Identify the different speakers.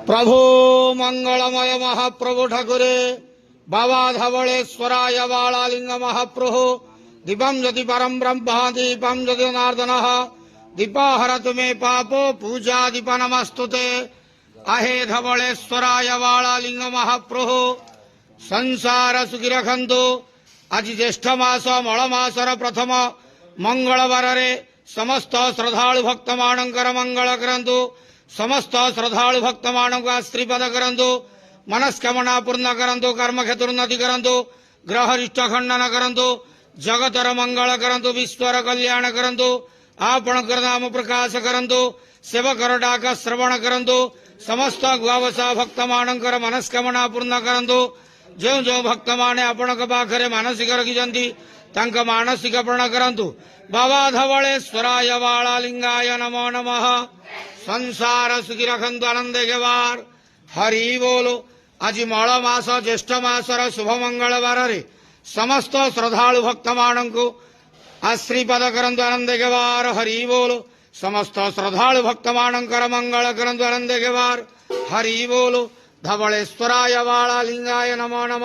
Speaker 1: प्रभो मंगलमय महाप्रभु ठाकुरे बाबा धवलेश्वराय बालालिंग महाप्रभु दीपम ज्योति परम ब्रह्म दीपम ज्योति जनार्दन दीपाहर तुम्हें पापो पूजा दीप नमस्तुते आहे धवलेश्वराय बालालिंग महाप्रभु संसार सुखी रखंतु आज ज्येष्ठ मास मल मासर प्रथम मंगलवार समस्त श्रद्धालु भक्त मानकर मंगल करंतु समस्त श्रद्धालु भक्त मानक आश्रीपद करंतु मनस्कामना पूर्ण करंतु कर्म क्षेत्रोन्नति करंतु ग्रह रिष्ट खंडन करंतु जगतर मंगल करंतु विश्वर कल्याण करंतु आपण नाम प्रकाश करंतु सेवकर डाक श्रवण करंतु समस्त गुआवसा भक्त मानकर मनस्कामना पूर्ण करंतु जो जो भक्त माने आपण पाखरे मानसिक रखिजंती तांक मानसिक पूर्ण करंतु बाबा धवलेश्वराय बालालिंगाय नमो नमः संसार सुखी रखंतु आनंद गेवार हरि बोलो आज मल मास ज्येष्ठ मासर शुभ मंगलवार समस्त श्रद्धालु भक्त मानू आश्रीपद करंतु आनंद गेवार हरि बोलो समस्त श्रद्धालु भक्त मानकर मंगल करंतु आनंद गेवार हरि बोलो धवलेश्वराय बालालिंगाय नमो नमः।